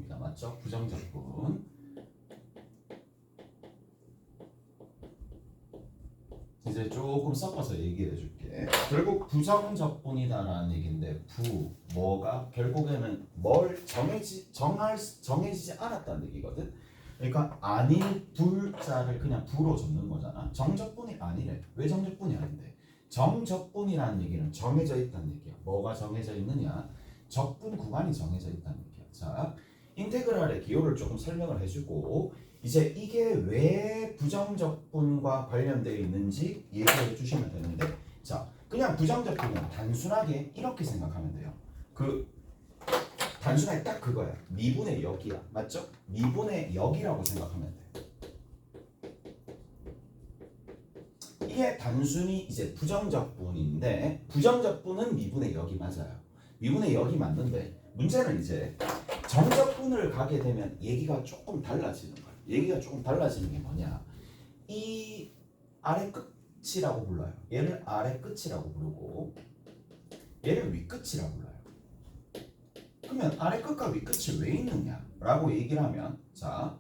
부정적분입니다. 맞죠? 부정적분. 이제 조금 섞어서 얘기해 줄게. 결국 부정적분이다라는 얘기인데 뭐가 결국에는 뭘 정해지지 않았다는 얘기거든. 그러니까 아닌 불자를 그냥 부로 적는 거잖아. 정적분이 아니래. 왜 정적분이 아닌데? 정적분이라는 얘기는 정해져 있다는 얘기야. 뭐가 정해져 있느냐? 적분 구간이 정해져 있다는 얘기야. 자, 인테그랄의 기호를 조금 설명을 해주고 이제 이게 왜 부정적분과 관련되어 있는지 얘기해 주시면 되는데, 자, 그냥 부정적분은 단순하게 이렇게 생각하면 돼요. 단순하게 딱 그거야. 미분의 역이야. 맞죠? 미분의 역이라고 생각하면 돼. 이게 단순히 이제 부정적분인데, 부정적분은 미분의 역이 맞아요. 미분의 역이 맞는데, 문제는 이제 정적분을 가게 되면 얘기가 조금 달라지는 거야. 얘기가 조금 달라지는 게 뭐냐? 이 아래 끝이라고 불러요. 얘를 아래 끝이라고 부르고 얘를 위 끝이라고 불러요. 그러면 아래 끝과 위 끝이 왜 있느냐라고 얘기를 하면, 자,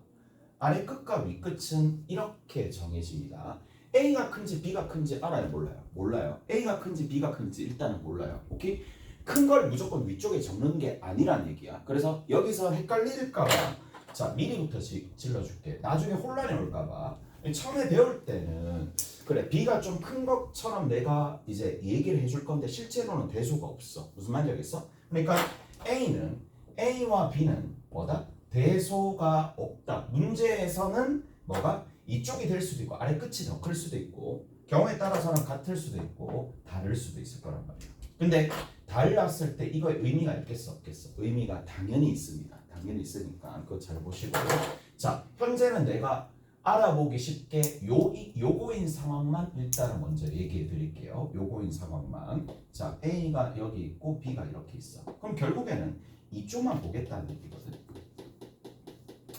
아래 끝과 위 끝은 이렇게 정해집니다. A가 큰지 B가 큰지 알아요? 몰라요? 몰라요. A가 큰지 B가 큰지 일단은 몰라요. 오케이? 큰 걸 무조건 위쪽에 적는 게 아니란 얘기야. 그래서 여기서 헷갈릴까봐 자, 미리부터 질러줄게. 나중에 혼란이 올까봐. 처음에 배울 때는 그래, B가 좀 큰 것처럼 내가 이제 얘기를 해줄 건데 실제로는 대소가 없어. 무슨 말인지 알겠어? 그러니까 A와 B는 뭐다? 대소가 없다. 문제에서는 뭐가? 이쪽이 될 수도 있고 아래 끝이 더 클 수도 있고 경우에 따라서는 같을 수도 있고 다를 수도 있을 거란 말이야. 근데 달랐을 때 이거에 의미가 있겠어 없겠어? 의미가 당연히 있습니다. 당연히 있으니까 그거 잘 보시고, 자, 현재는 내가 알아보기 쉽게 요거인 상황만 일단은 먼저 얘기해 드릴게요. 요거인 상황만. 자, A가 여기 있고 B가 이렇게 있어. 그럼 결국에는 이쪽만 보겠다는 얘기거든.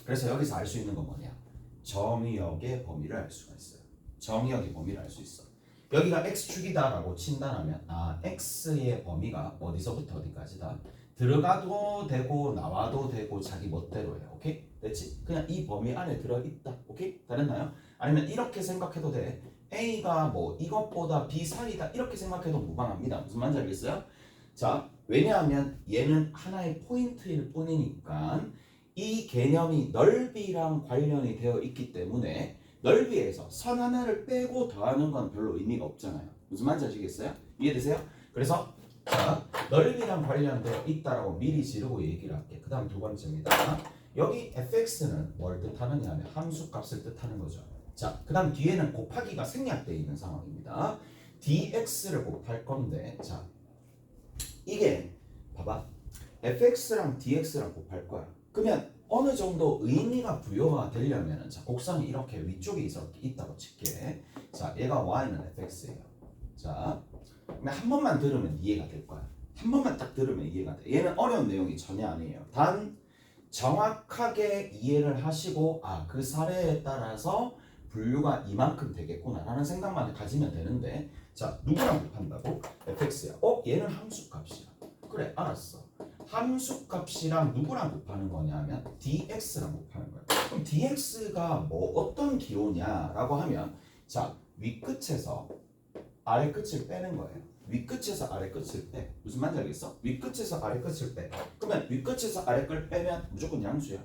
그래서 여기서 알 수 있는 건 뭐냐? 정의역의 범위를 알 수가 있어요. 정의역의 범위를 알 수 있어. 여기가 x축이다라고 친다면 x의 범위가 어디서부터 어디까지다? 들어가도 되고 나와도 되고 자기 멋대로 해요. 오케이? 됐지? 그냥 이 범위 안에 들어있다. 오케이? 다르나요? 아니면 이렇게 생각해도 돼. A가 뭐 이것보다 B 사이다 이렇게 생각해도 무방합니다. 무슨 말인지 알겠어요? 자, 왜냐하면 얘는 하나의 포인트일 뿐이니까 이 개념이 넓이랑 관련이 되어 있기 때문에 넓이에서 선 하나를 빼고 더하는 건 별로 의미가 없잖아요. 무슨 말인지 아시겠어요? 이해되세요? 그래서 자, 넓이랑 관련되어 있다라고 미리 지르고 얘기를 할게. 그 다음 두 번째입니다. 여기 fx는 뭘 뜻하느냐 하면 함수값을 뜻하는 거죠. 자, 그 다음 뒤에는 곱하기가 생략되어 있는 상황입니다. dx를 곱할 건데, 자, 이게 봐봐, fx랑 dx랑 곱할 거야. 그러면 어느 정도 의미가 부여가 되려면, 자, 곡선이 이렇게 위쪽에 있다고 칠게. 자, 얘가 y는 fx예요. 자, 한 번만 들으면 이해가 될 거야. 한 번만 딱 들으면 이해가 돼. 얘는 어려운 내용이 전혀 아니에요. 단 정확하게 이해를 하시고 그 사례에 따라서 분류가 이만큼 되겠구나라는 생각만 가지면 되는데, 자, 누구랑 곱한다고? fx야. 얘는 함수값이야. 그래, 알았어. 함수값이랑 누구랑 곱하는 거냐면 dx랑 곱하는 거야. 그럼 dx가 뭐 어떤 기호냐라고 하면, 자, 윗끝에서 아래 끝을 빼는 거예요. 윗끝에서 아래 끝을 빼. 무슨 말인지 알겠어? 윗끝에서 아래 끝을 빼. 그러면 윗끝에서 아래 끝을 빼면 무조건 양수야.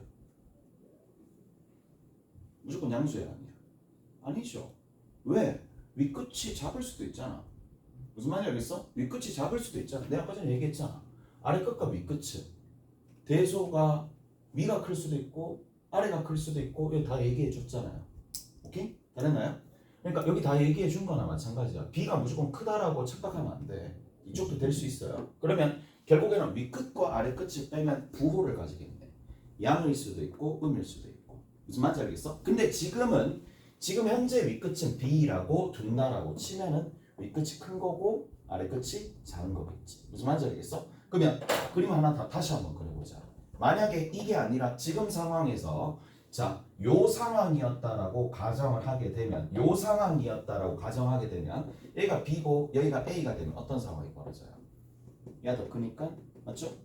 무조건 양수야, 아니야? 아니죠. 왜? 윗끝이 작을 수도 있잖아. 무슨 말인지 알겠어? 윗끝이 작을 수도 있잖아. 내가 아까 전에 얘기했잖아. 아래 끝과 윗끝은 대소가 위가 클 수도 있고 아래가 클 수도 있고, 여기 다 얘기해 줬잖아요. 오케이? 다르나요? 그러니까 여기 다 얘기해 준 거나 마찬가지야. B가 무조건 크다라고 착각하면 안 돼. 이쪽도 될 수 있어요. 그러면 결국에는 윗끝과 아래 끝을 빼면 부호를 가지겠네. 양일 수도 있고 음일 수도 있고. 무슨 말인지 알겠어? 근데 지금 현재 윗끝은 B라고 둔다라고 치면은 윗끝이 큰 거고 아래 끝이 작은 거겠지. 무슨 말인지 알겠어? 그러면 그림 하나 다시 한번 그려보자. 만약에 이게 아니라 지금 상황에서, 자, 요 상황이었다라고 가정을 하게 되면, 얘가 B고 여기가 A가 되면 어떤 상황이 벌어져요? 얘가 더 크니까, 맞죠?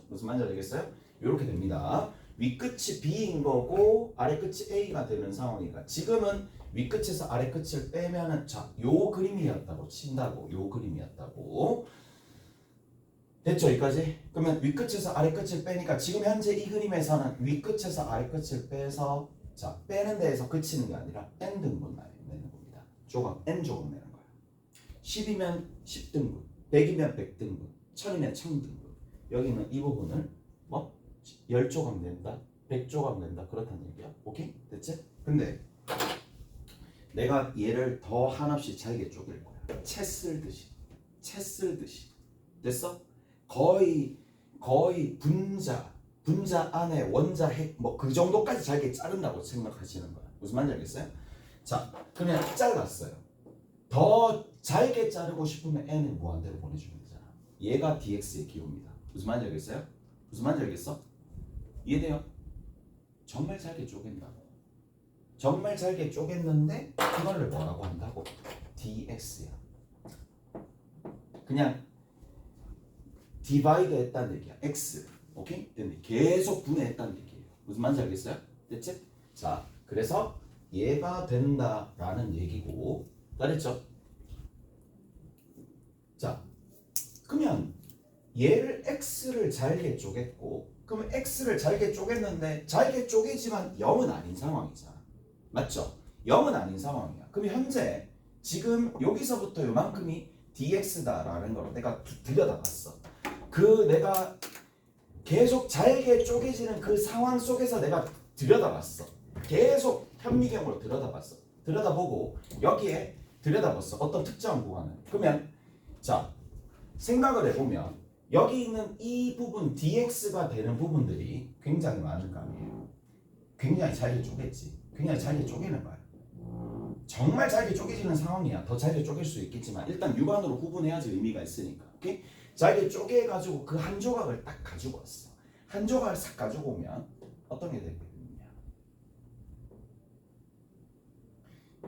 무슨 말인지 알겠어요? 이렇게 됩니다. 윗끝이 B인 거고 아래 끝이 A가 되는 상황이니까 지금은 윗끝에서 아래 끝을 빼면은 자, 요 그림이었다고 친다고. 요 그림이었다고. 됐죠? 여기까지? 그러면 윗끝에서 아래 끝을 빼니까 지금 현재 이 그림에서는 윗끝에서 아래 끝을 빼서 자, 빼는 데에서 그치는 게 아니라 N등분 내는 겁니다. 조각, N조각 내는 거예요. 10이면 10등분, 100이면 100등분, 1000이면 1000등분. 여기는 이 부분을 뭐 10조각 낸다, 100조각 낸다 그렇다는 얘기야. 오케이? 됐지? 근데 내가 얘를 더 한없이 잘게 쪼갤 거야. 채 쓸듯이. 됐어? 거의 분자 안에 원자 핵 뭐 그 정도까지 잘게 자른다고 생각하시는 거야. 무슨 말인지 알겠어요? 자, 그냥 잘랐어요. 더 잘게 자르고 싶으면 n을 무한대로 보내주면 되잖아. 얘가 dx의 기호입니다. 무슨 말인지 알겠어요? 무슨 말인지 알겠어? 이해돼요? 정말 잘게 쪼갠다고. 정말 잘게 쪼갰는데 그거를 뭐라고 한다고? dx야. 그냥 디바이드 했다는 얘기야. x. 오케이? 근데 계속 분해했다는 얘기예요. 무슨 말인지 알겠어요? 됐지? 자, 그래서 얘가 된다라는 얘기고, 알겠죠? 자, 그러면 얘를 x를 잘게 쪼갰고, 그러면 x를 잘게 쪼갰는데 잘게 쪼개지만 0은 아닌 상황이잖아. 맞죠? 0은 아닌 상황이야. 그럼 현재 지금 여기서부터 요만큼이 dx다라는 걸 내가 들여다봤어. 그 내가 계속 잘게 쪼개지는 그 상황 속에서 내가 들여다봤어. 계속 현미경으로 들여다봤어. 들여다보고 여기에 들여다봤어. 어떤 특정한 구간을. 그러면 자, 생각을 해보면 여기 있는 이 부분 dx가 되는 부분들이 굉장히 많을 거 아니에요. 굉장히 잘게 쪼갰지. 굉장히 잘게 쪼개는 거야. 정말 잘게 쪼개지는 상황이야. 더 잘게 쪼갤 수 있겠지만 일단 육안으로 구분해야지 의미가 있으니까. 오케이? 잘게 쪼개가지고 그 한 조각을 딱 가지고 왔어. 한 조각을 싹 가지고 오면 어떤 게 되겠느냐?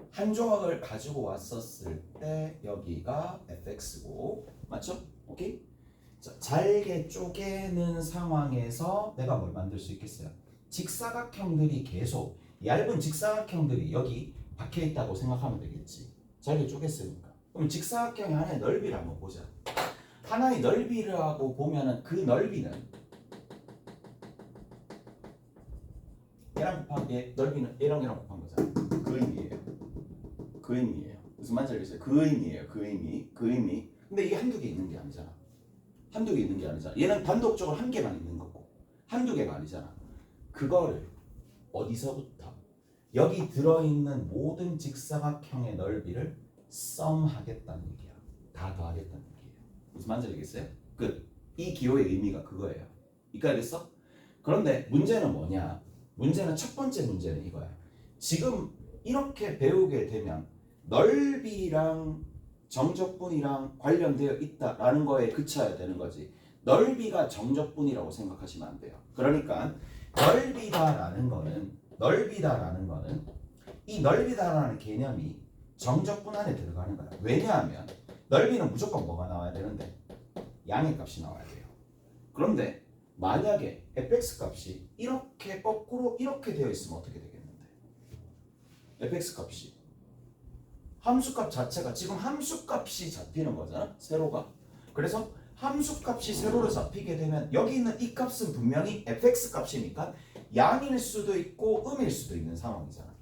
한 조각을 가지고 왔었을 때 여기가 fx고, 맞죠? 오케이? 자, 잘게 쪼개는 상황에서 내가 뭘 만들 수 있겠어요? 직사각형들이 계속 얇은 직사각형들이 여기 박혀 있다고 생각하면 되겠지. 잘게 쪼갰으니까. 그럼 직사각형의 하나의 넓이를 한번 보자. 하나의 넓이라고 보면은 그 넓이는 얘랑 곱한 얘 넓이는 얘랑 곱한 거잖아. 그 의미예요. 그 의미예요. 무슨 말인지 알겠어요? 그 의미예요. 그 의미. 근데 이게 한두 개 있는 게 아니잖아. 한두 개 있는 게 아니잖아. 얘는 단독적으로 한 개만 있는 거고 한두 개가 아니잖아. 그거를 어디서부터 여기 들어있는 모든 직사각형의 넓이를 썸하겠다는 얘기야. 다 더하겠다는 얘기예요. 무슨 말인지 알겠어요? 끝. 이 기호의 의미가 그거예요. 이까 알겠어? 그런데 문제는 뭐냐? 문제는 첫 번째 문제는 이거야. 지금 이렇게 배우게 되면 넓이랑 정적분이랑 관련되어 있다라는 거에 그쳐야 되는 거지. 넓이가 정적분이라고 생각하시면 안 돼요. 그러니까 넓이다라는 거는 이 넓이다라는 개념이 정적분 안에 들어가는 거야. 왜냐하면 넓이는 무조건 뭐가 나와야 되는데 양의 값이 나와야 돼요. 그런데 만약에 fx 값이 이렇게 거꾸로 이렇게 되어 있으면 어떻게 되겠는데? fx 값이 함수값 자체가 지금 함수값이 잡히는 거잖아. 세로가. 그래서 함수값이 세로로 잡히게 되면 여기 있는 이 값은 분명히 fx 값이니까 양일 수도 있고 음일 수도 있는 상황이잖아.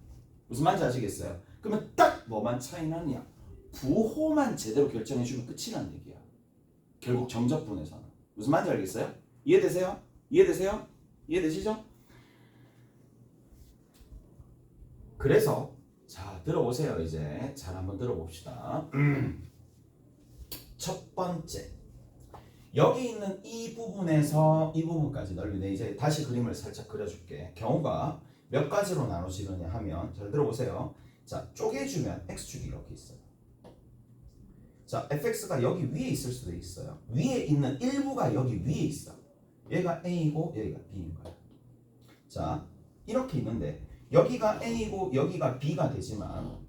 무슨 말인지 아시겠어요? 그러면 딱 뭐만 차이 나냐? 부호만 제대로 결정해주면 끝이라는 얘기야. 결국 정적분에서는. 무슨 말인지 알겠어요? 이해되세요? 이해되시죠? 그래서 자, 들어보세요. 이제 잘 한번 들어봅시다. 첫 번째, 여기 있는 이 부분에서 이 부분까지 넓이네. 이제 다시 그림을 살짝 그려줄게. 경우가 몇 가지로 나눠지느냐 하면 잘 들어보세요. 자, 쪼개주면 x축이 이렇게 있어요. 자, fx가 여기 위에 있을 수도 있어요. 위에 있는 일부가 여기 위에 있어. 얘가 a이고 여기가 b인 거야. 자, 이렇게 있는데 여기가 a이고 여기가 b가 되지만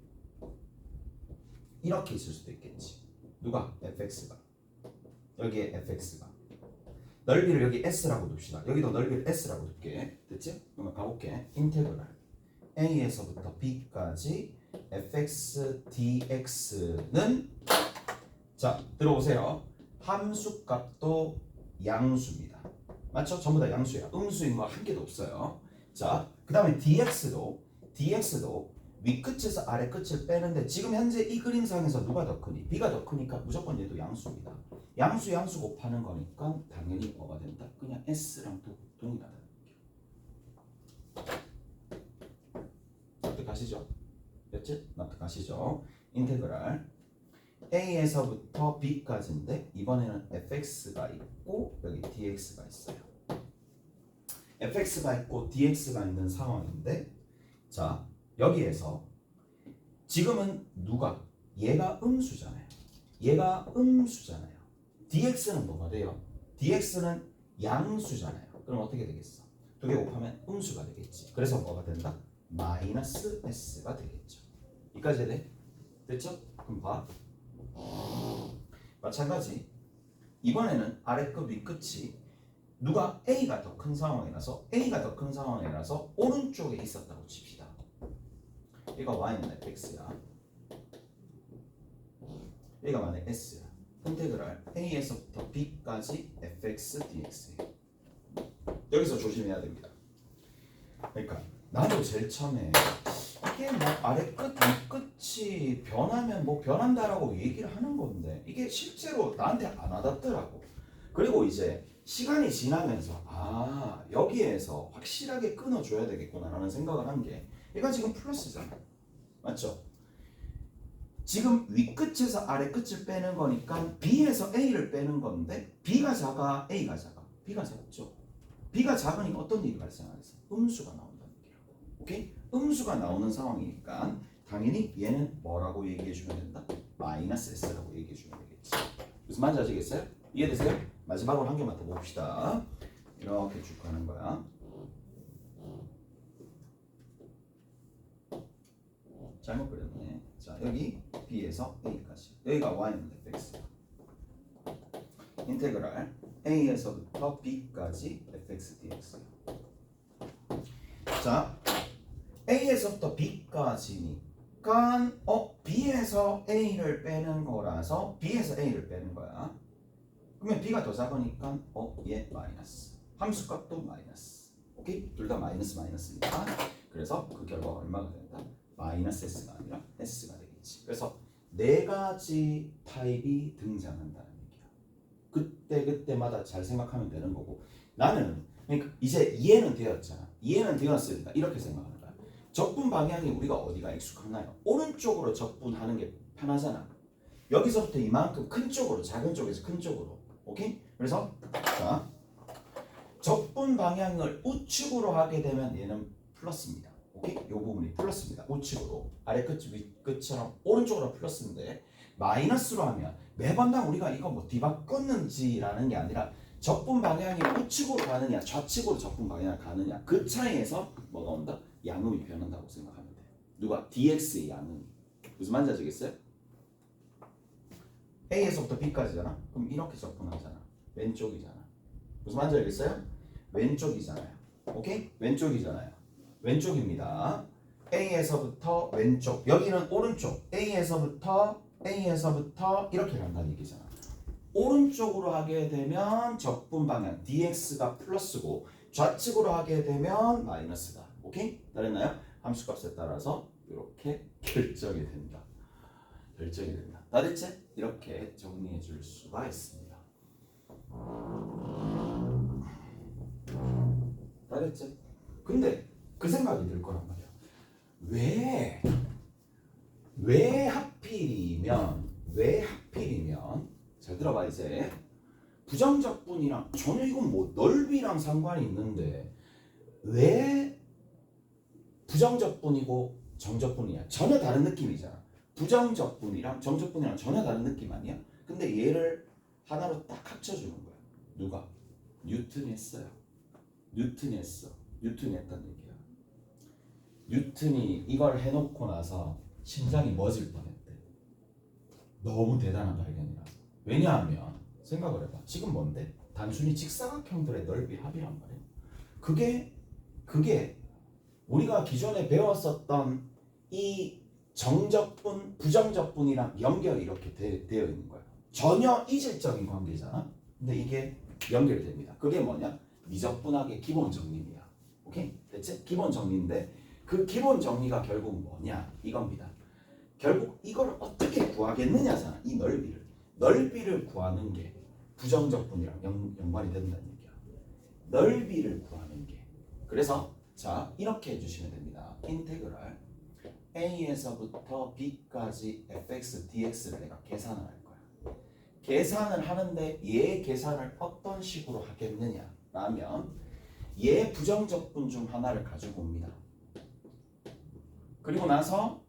이렇게 있을 수도 있겠지. 누가? fx가. 여기에 fx가. 넓이를 여기 s라고 둡시다. 여기도 넓이를 s라고 둘게. 됐지? 그러면 가볼게. 인테그랄 a에서부터 b까지 fx dx는 자 들어오세요. 함수값도 양수입니다. 맞죠? 전부 다 양수야. 음수인 거 한 개도 없어요. 자, 그 다음에 dx도 윗끝에서 아래끝을 빼는데 지금 현재 이 그림상에서 누가 더 크니? b가 더 크니까 무조건 얘도 양수입니다. 양수 곱하는 거니까 당연히 뭐가 된다? 그냥 s랑 동일하다는 얘기야. 납득하시죠? 됐지? 납득하시죠? 인테그랄 a에서부터 b까지인데 이번에는 fx가 있고 여기 dx가 있어요. fx가 있고 dx가 있는 상황인데 자 여기에서 지금은 누가? 얘가 음수잖아요. 얘가 음수잖아요. dx는 뭐가 돼요? dx는 양수잖아요. 그럼 어떻게 되겠어? 두 개 곱하면 음수가 되겠지. 그래서 뭐가 된다? 마이너스 s가 되겠죠. 여기까지 돼? 됐죠? 그럼 봐. 마찬가지 이번에는 아래끝 윗끝이 누가 A가 더 큰 상황이라서 오른쪽에 있었다고 칩시다. 얘가 Y는 fx야. 얘가 만약 s야. 인테그랄 A에서부터 B까지 fx dx예요. 여기서 조심해야 됩니다. 그러니까 나도 제일 처음에 이게 뭐 아래끝 윗끝이 변하면 뭐 변한다라고 얘기를 하는 건데 이게 실제로 나한테 안 와닿더라고. 그리고 이제 시간이 지나면서 아 여기에서 확실하게 끊어줘야 되겠구나 라는 생각을 한 게 얘가 지금 플러스잖아. 맞죠? 지금 윗끝에서 아래끝을 빼는 거니까 B에서 A를 빼는 건데 B가 작아 A가 작아? B가 작죠. B가 작으니까 어떤 일이 발생하겠어? 음수가 나온다는 얘기라고. 오케이? 음수가 나오는 상황이니까 당연히 얘는 뭐라고 얘기해 주면 된다? 마이너스 S라고 얘기해 주면 되겠지. 무슨 말인지 아시겠어요? 이해되세요? 마지막으로 한 개만 더 봅시다. 이렇게 쭉 가는 거야. 잘못 그렸네. 자 여기 B에서 A까지. 여기가 Y는 fx야. 인테그랄 A에서부터 B까지 fx dx야. 자 A에서부터 B까지니까 B에서 A를 빼는 거라서 B에서 A를 빼는 거야. 그러면 B가 더 작으니까 얘 마이너스. 함수값도 마이너스. 오케이? 둘 다 마이너스니까 그래서 그 결과가 얼마가 된다? 마이너스 S가 아니라 S가 되겠지. 그래서 네 가지 타입이 등장한다는 얘기야. 그때마다 잘 생각하면 되는 거고 나는 그러니까 이제 이해는 되었잖아. 이해는 되었으니까 이렇게 생각하는 거야. 적분 방향이 우리가 어디가 익숙하나요? 오른쪽으로 적분하는 게 편하잖아. 여기서부터 이만큼 큰 쪽으로 작은 쪽에서 큰 쪽으로. 오케이? 그래서 자 적분 방향을 우측으로 하게 되면 얘는 플러스입니다. 오케이? 이 부분이 플러스입니다. 우측으로 아래 끝 윗끝처럼 오른쪽으로 플러스인데 마이너스로 하면 매번당 우리가 이거 뭐 뒤바꿨는지라는 게 아니라 적분 방향이 우측으로 가느냐 좌측으로 적분 방향을 가느냐 그 차이에서 뭐가 온다? 양음이 변한다고 생각하면 돼. 누가? dx의 양음이. 무슨 말인지 아시겠어요? A에서부터 B까지잖아. 그럼 이렇게 적분하잖아. 왼쪽이잖아. 무슨 말인지 알겠어요? 왼쪽이잖아요. 오케이? 왼쪽이잖아요. 왼쪽입니다. A에서부터 왼쪽. 여기는 오른쪽. A에서부터 이렇게 간다는 얘기잖아. 오른쪽으로 하게 되면 적분 방향 dx가 플러스고 좌측으로 하게 되면 마이너스다. 오케이? 따랐나요? 함수값에 따라서 이렇게 결정이 된다. 다 됐지? 이렇게 정리해 줄 수가 있습니다. 다 됐지? 근데 그 생각이 들 거란 말이야. 왜 하필이면 잘 들어봐 이제 부정적분이랑 전혀 이건 뭐 넓이랑 상관이 있는데 왜 부정적분이고 정적분이야? 전혀 다른 느낌이잖아. 부정적분이랑 정적분이랑 전혀 다른 느낌 아니야? 근데 얘를 하나로 딱 합쳐주는 거야. 누가? 뉴턴이 했어요. 뉴턴이 했다는 얘기야. 뉴턴이 이걸 해놓고 나서 심장이 멎을 뻔했대. 너무 대단한 발견이라서. 왜냐하면 생각을 해봐. 지금 뭔데? 단순히 직사각형들의 넓이 합이란 말이에요. 그게 우리가 기존에 배웠었던 이 정적분, 부정적분이랑 연결이 이렇게 되어 있는 거예요. 전혀 이질적인 관계잖아. 근데 이게 연결됩니다. 그게 뭐냐? 미적분학의 기본 정리입니다. 오케이? 됐지? 기본 정리인데 그 기본 정리가 결국 뭐냐? 이겁니다. 결국 이걸 어떻게 구하겠느냐잖아. 이 넓이를 구하는 게 부정적분이랑 연관이 된다는 얘기야. 넓이를 구하는 게. 그래서 자 이렇게 해주시면 됩니다. 인테그랄 a에서부터 b까지 fx dx를 내가 계산을 할 거야. 계산을 하는데 얘 계산을 어떤 식으로 하겠느냐 라면 얘 부정적분 중 하나를 가지고 옵니다. 그리고 나서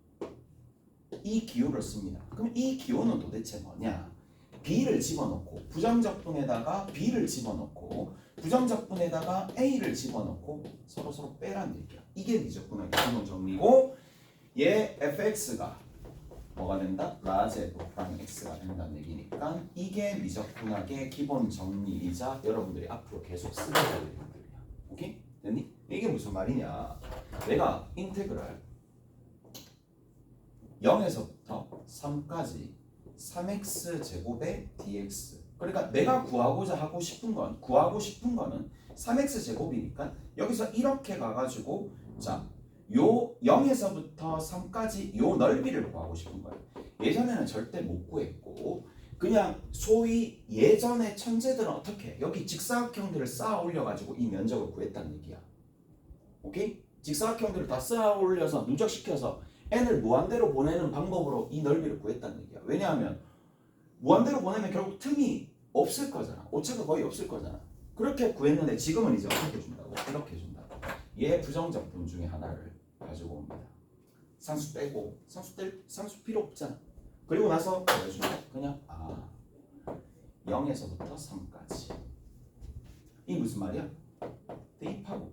이 기호를 씁니다. 그럼 이 기호는 도대체 뭐냐? b를 집어넣고 부정적분에다가 b를 집어넣고 부정적분에다가 a를 집어넣고 서로 빼라는 얘기야. 이게 미적분의 기본 정리고 얘 fx가 뭐가 된다? 라제 F'랑 x가 된다는 얘기니까 이게 미적분학의 기본 정리이자 여러분들이 앞으로 계속 쓰게 될 내용들이야. 오케이? 됐니? 이게 무슨 말이냐? 내가 인테그랄 0에서부터 3까지 3x 제곱의 dx. 그러니까 내가 구하고 싶은 거는 3x 제곱이니까 여기서 이렇게 가가지고 자, 요 0에서부터 3까지 요 넓이를 구하고 싶은 거예요. 예전에는 절대 못 구했고 그냥 소위 예전에 천재들은 어떻게 해? 여기 직사각형들을 쌓아 올려가지고 이 면적을 구했다는 얘기야. 오케이? 직사각형들을 다 쌓아 올려서 누적시켜서 n을 무한대로 보내는 방법으로 이 넓이를 구했다는 얘기야. 왜냐하면 무한대로 보내면 결국 틈이 없을 거잖아. 오차가 거의 없을 거잖아. 그렇게 구했는데 지금은 이제 어떻게 준다고? 이렇게 준다고. 얘 부정적분 중에 하나를 가지고 옵니다. 상수 빼고 상수 필요 없잖아. 그리고 나서 보여준다. 그냥 0에서부터 3까지. 이 무슨 말이야? 대입하고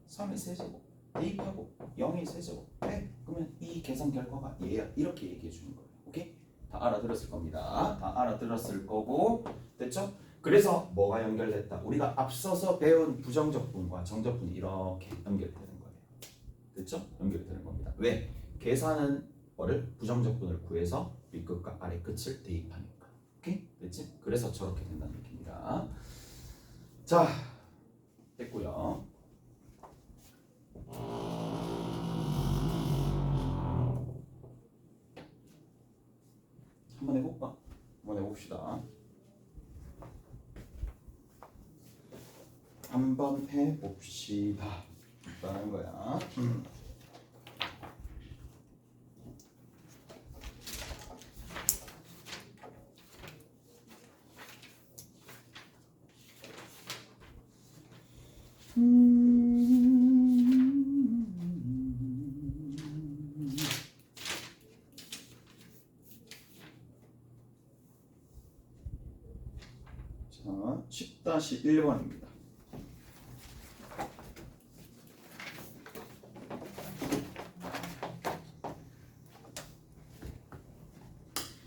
3의 세제곱 대입하고 0의 세제곱 빼. 그러면 이 계산 결과가 얘야. 이렇게 얘기해 주는 거예요. 오케이? 다 알아들었을 겁니다. 다 알아들었을 거고 됐죠? 그래서 뭐가 연결됐다? 우리가 앞서서 배운 부정적분과 정적분이 이렇게 연결되는 거예요. 됐죠? 연결되는 겁니다. 왜? 계산은 뭐를? 부정적분을 구해서 윗끝과 아래 끝을 대입하니까. 오케이? 됐지? 그래서 저렇게 된다는 얘기입니다. 자, 됐고요. 한번 해볼까? 한번 해봅시다. 한번 해봅시다. 라는 거야. 자, 10-1번입니다.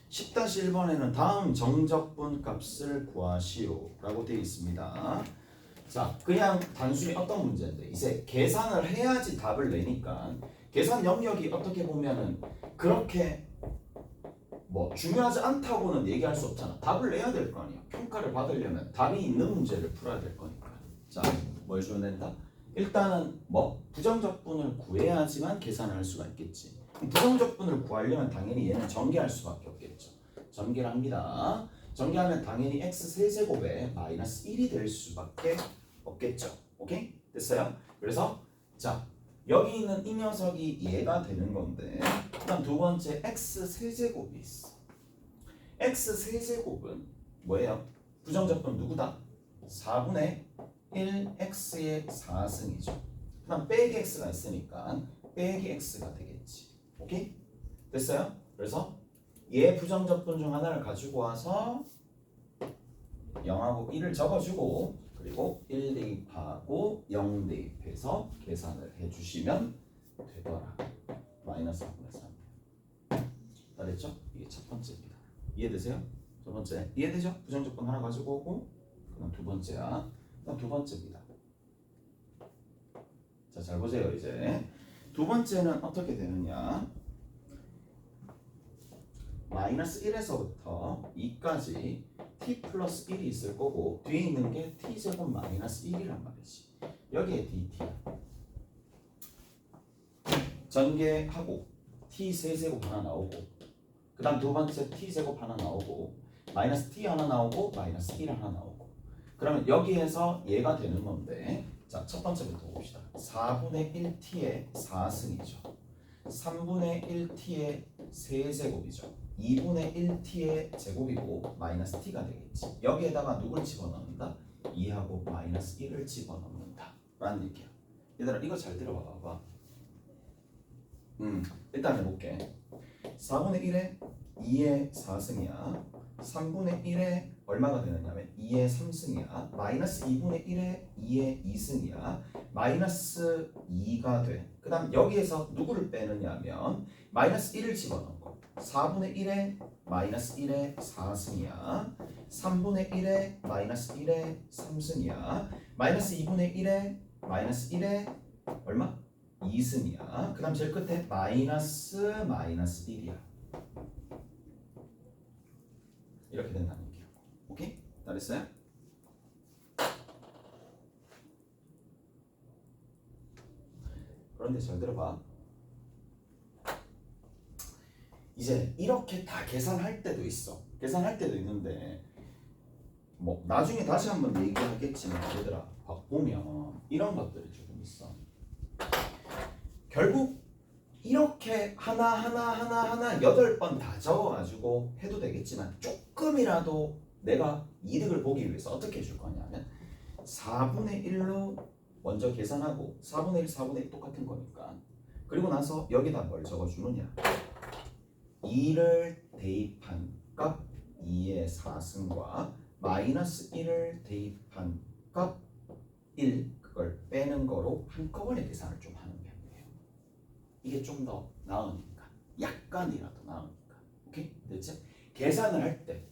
(10-1번에는) 다음 정적분 값을 구하시오 라고 되어 있습니다. 자, 그냥 단순히 어떤 문제인데 이제 계산을 해야지 답을 내니까 계산 영역이 어떻게 보면은 그렇게 뭐 중요하지 않다고는 얘기할 수 없잖아. 답을 내야 될 거 아니야. 평가를 받으려면 답이 있는 문제를 풀어야 될 거니까. 자, 뭘 주면 된다? 일단은 뭐 부정적분을 구해야지만 계산을 할 수가 있겠지. 부정적분을 구하려면 당연히 얘는 전개할 수밖에 없겠죠. 전개를 합니다. 전개하면 당연히 x 세제곱에 마이너스 1이 될 수밖에 없겠죠. 오케이? 됐어요? 그래서 자, 여기 있는 이 녀석이 얘가 되는 건데 그다음 두 번째 x 세제곱이 있어. x 세제곱은 뭐예요? 부정적분 누구다? 4분의 1 x의 4승이죠. 그다음 빼기 x가 있으니까 빼기 x가 되겠지. 오케이? 됐어요? 그래서 얘 부정적분 중 하나를 가지고 와서 0하고 1을 적어주고 그리고 1 대입하고 0 대입해서 계산을 해주시면 되더라. 마이너스 4분의 3. 다 됐죠? 이게 첫 번째입니다. 이해되세요? 첫 번째 이해되죠? 부정적분 하나 가지고 오고 그럼 두 번째야. 그럼 두 번째입니다. 자, 잘 보세요. 이제 두 번째는 어떻게 되느냐? 마이너스 1에서부터 2까지 t 플러스 1이 있을 거고 뒤에 있는 게 t제곱 마이너스 1이란 말이지. 여기에 dt야. 전개하고 t 세제곱 하나 나오고 그 다음 두 번째 t제곱 하나 나오고 마이너스 t 하나 나오고 마이너스 1 하나 나오고 그러면 여기에서 얘가 되는 건데 자, 첫 번째부터 봅시다. 4분의 1t의 4승이죠. 3분의 1t의 세제곱이죠. 2분의 1t의 제곱이고 마이너스 t가 되겠지. 여기에다가 누굴 집어넣는다? 2하고 마이너스 1을 집어넣는다 라는 얘기야. 얘들아 이거 잘 들어봐 봐봐. 일단 해볼게. 4분의 1에 2의 4승이야. 3분의 1에 얼마가 되느냐면 2의 3승이야. 마이너스 2분의 1에 2의 2승이야. 마이너스 2가 돼. 그 다음 여기에서 누구를 빼느냐면 마이너스 1을 집어넣은 거. 4분의 1에 마이너스 1의 4승이야. 3분의 1에 마이너스 1의 3승이야. 마이너스 2분의 1에 마이너스 1의 얼마? 2승이야. 그 다음 제일 끝에 마이너스 1이야. 이렇게 된다는 얘기야. 오케이? 잘했어요? 그런데 잘 들어봐. 이제 이렇게 다 계산할 때도 있어. 계산할 때도 있는데 뭐 나중에 다시 한번 얘기하겠지만 얘들아 보면 이런 것들이 조금 있어. 결국 이렇게 하나 8번 다 적어가지고 해도 되겠지만 조금이라도 내가 이득을 보기 위해서 어떻게 해줄 거냐면 4분의 1로 먼저 계산하고 4분의 1, 4분의 1 똑같은 거니까 그리고 나서 여기다 뭘 적어주느냐 2를 대입한 값 2의 4승과 마이너스 1을 대입한 값 1 그걸 빼는 거로 한꺼번에 계산을 좀 하는 편이에요. 이게 좀 더 나으니까 약간이라도 나으니까 오케이? 됐지? 계산을 할 때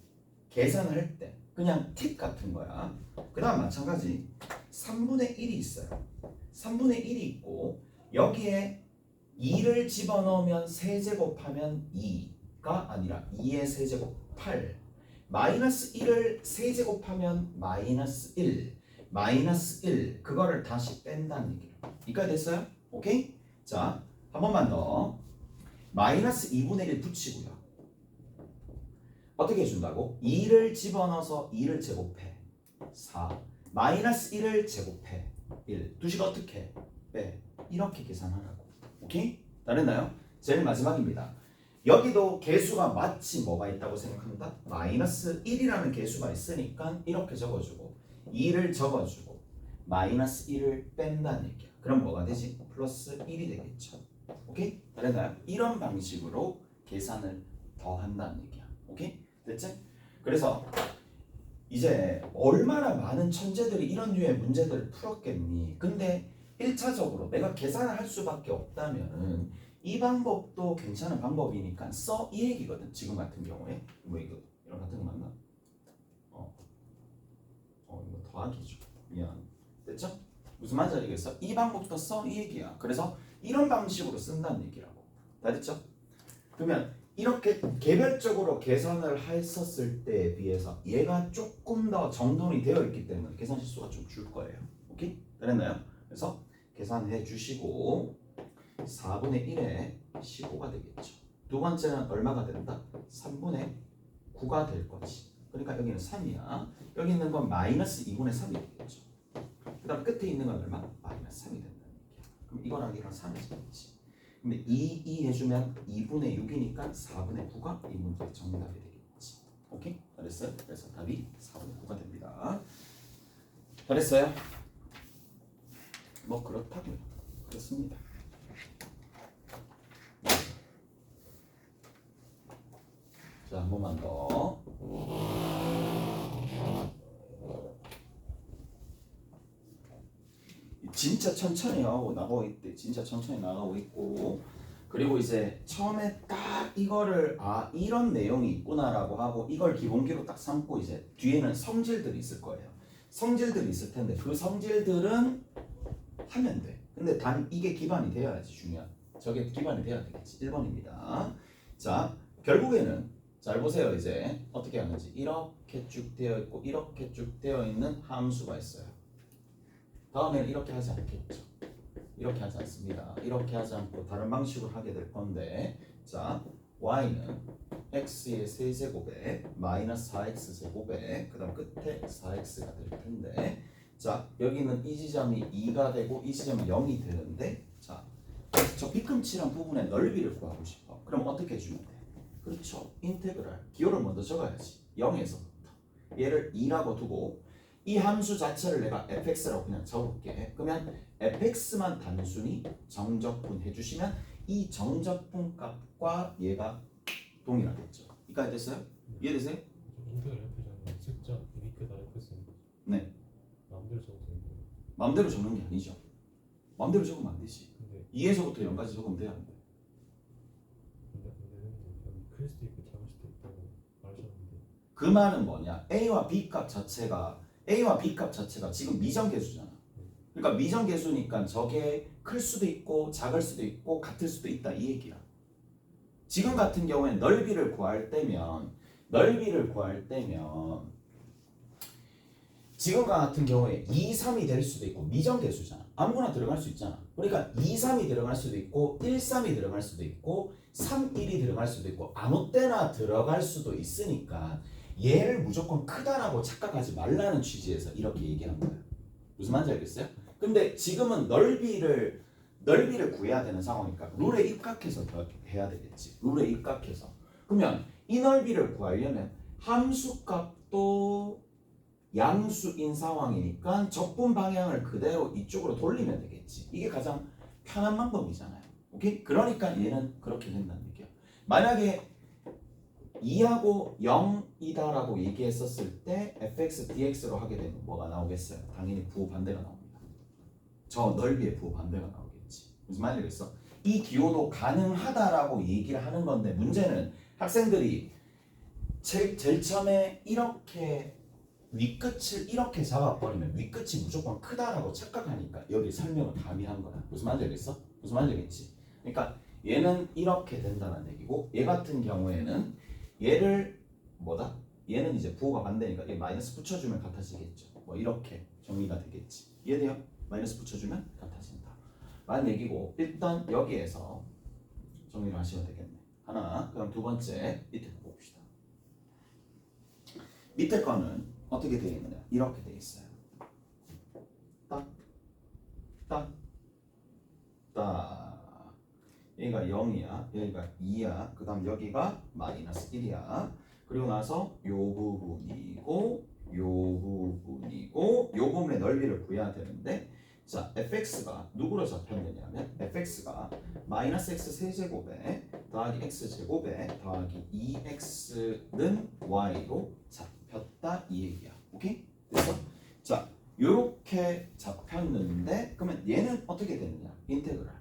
그냥 팁 같은 거야. 그 다음 마찬가지 3분의 1이 있어요. 3분의 1이 있고 여기에 2를 집어넣으면 세제곱하면 2가 아니라 2의 세제곱 8 마이너스 1을 세제곱하면 마이너스 1 마이너스 1 그거를 다시 뺀다는 얘기예요. 이까지 됐어요? 오케이? 자, 한 번만 더 마이너스 2분의 1 붙이고요. 어떻게 해준다고? 2를 집어넣어서 2를 제곱해 4 마이너스 1을 제곱해 1 두식 어떻게 빼 이렇게 계산하라고. 오케이? 다 됐나요? 제일 마지막입니다. 여기도 개수가 마치 뭐가 있다고 생각합니다. 마이너스 1이라는 개수가 있으니까 이렇게 적어주고 2를 적어주고 마이너스 1을 뺀다는 얘기야. 그럼 뭐가 되지? 플러스 1이 되겠죠. 오케이? 다 됐나요? 이런 방식으로 계산을 더 한다는 얘기야. 오케이? 됐지? 그래서 이제 얼마나 많은 천재들이 이런 류의 문제들을 풀었겠니? 근데 1차적으로 내가 계산을 할 수밖에 없다면 이 방법도 괜찮은 방법이니까 써 이 얘기거든. 지금 같은 경우에 뭐 이거 이런 같은 거 맞나? 이거 더하기죠. 미안. 됐죠? 무슨 말인지 알겠어? 이 방법도 써 이 얘기야. 그래서 이런 방식으로 쓴다는 얘기라고. 다 됐죠? 그러면 이렇게 개별적으로 계산을 했었을 때에 비해서 얘가 조금 더 정돈이 되어 있기 때문에 계산 실수가 좀 줄 거예요. 오케이? 됐나요? 그래서 계산해 주시고 4분의 1에 15가 되겠죠. 두 번째는 얼마가 된다? 3분의 9가 될 거지. 그러니까 여기는 3이야. 여기 있는 건 마이너스 2분의 3이 되겠죠. 그 다음 끝에 있는 건 얼마? 마이너스 3이 된다는 얘기야. 그럼 이거랑 이랑 3이 되겠지. 근데 2 해주면 2분의 6이니까 4분의 9가 이 문제의 정답이 되겠지. 오케이? 잘했어요? 그래서 답이 4분의 9가 됩니다. 잘했어요? 뭐 그렇다고요. 그렇습니다. 자, 한 번만 더. 진짜 천천히 나가고 있대. 진짜 천천히 나가고 있고. 그리고 이제 처음에 딱 이거를 이런 내용이 있구나라고 하고 이걸 기본기로 딱 삼고 이제 뒤에는 성질들이 있을 거예요. 성질들이 있을 텐데 그 성질들은 하면 돼. 근데 단 이게 기반이 되어야지 중요한. 저게 기반이 돼야 되겠지. 1번입니다. 자, 결국에는 잘 보세요. 이제 어떻게 하는지 이렇게 쭉 되어 있고 이렇게 쭉 되어 있는 함수가 있어요. 다음에는 이렇게 하지 않겠죠. 이렇게 하지 않습니다. 이렇게 하지 않고 다른 방식으로 하게 될 건데 자, y는 x의 세제곱에 마이너스 4x 제곱에 그 다음 끝에 4x가 될 텐데 자, 여기는 이 지점이 2가 되고 이 지점이 0이 되는데 자, 저 빗금칠한 부분의 넓이를 구하고 싶어. 그럼 어떻게 주면 돼? 그렇죠. 인테그랄. 기호를 먼저 적어야지. 0에서부터. 얘를 2라고 두고 이 함수 자체를 내가 fx라고 그냥 적을게. 그러면 fx만 단순히 정적분 해주시면 이 정적분 값과 얘가 동일하겠죠. 이까지 됐어요? 이해되세요? 인테그랄 f잖아요. 숫자 밑에다 f쓰는 거죠. 네. 마음대로 적어도 되는 거예요. 마음대로 적는 게 아니죠. 마음대로 적으면 안 되지. 근데 2에서부터 0까지 적으면 돼야 안 돼. 여기 클 수도 있고 작을 수도 있다고 말하셨는데 그 말은 뭐냐? A와 B 값 자체가 지금 미정계수잖아. 그러니까 미정계수니까 저게 클 수도 있고 작을 수도 있고 같을 수도 있다 이 얘기야. 지금 같은 경우에 넓이를 구할 때면 지금과 같은 경우에 2, 3이 될 수도 있고 미정계수잖아. 아무거나 들어갈 수 있잖아. 그러니까 2, 3이 들어갈 수도 있고 1, 3이 들어갈 수도 있고 3, 1이 들어갈 수도 있고 아무 때나 들어갈 수도 있으니까 얘를 무조건 크다라고 착각하지 말라는 취지에서 이렇게 얘기한 거야. 무슨 말인지 알겠어요? 근데 지금은 넓이를 구해야 되는 상황이니까 룰에 입각해서 해야 되겠지. 룰에 입각해서. 그러면 이 넓이를 구하려면 함수값도 양수인 상황이니까 적분 방향을 그대로 이쪽으로 돌리면 되겠지. 이게 가장 편한 방법이잖아요. 오케이? 그러니까 얘는 그렇게 된다는 얘기야. 만약에 2하고 0이다라고 얘기했었을 때 fx dx로 하게 되면 뭐가 나오겠어요? 당연히 부호 반대가 나옵니다. 저 넓이의 부호 반대가 나오겠지. 무슨 말이겠어? 이 기호도 가능하다라고 얘기를 하는 건데 문제는 학생들이 제일 처음에 이렇게 윗끝을 이렇게 잡아버리면 윗끝이 무조건 크다라고 착각하니까 여기 설명을 감히 한 거야. 무슨 말인지 알겠어? 무슨 말인지 알겠지? 그러니까 얘는 이렇게 된다는 얘기고 얘 같은 경우에는 얘를 뭐다? 얘는 이제 부호가 반대니까 얘 마이너스 붙여주면 같아지겠죠. 뭐 이렇게 정리가 되겠지. 이해돼요? 마이너스 붙여주면 같아진다 라는 얘기고 일단 여기에서 정리를 하시면 되겠네. 하나. 그럼 두 번째 밑에 거 봅시다. 밑에 거는 어떻게 되어 있느냐? 이렇게 되어 있어요. 딱. 여기가 0이야. 여기가 2야. 그 다음 여기가 마이너스 1이야. 그리고 나서 요 부분이고 요 부분의 넓이를 구해야 되는데 자, fx가 누구로 잡혔느냐면 fx가 마이너스 x 세제곱에 더하기 x 제곱에 더하기 2x는 y로 잡혔다 이 얘기야. 오케이? 됐어? 자, 요렇게 잡혔는데 그러면 얘는 어떻게 되느냐? 인테그랄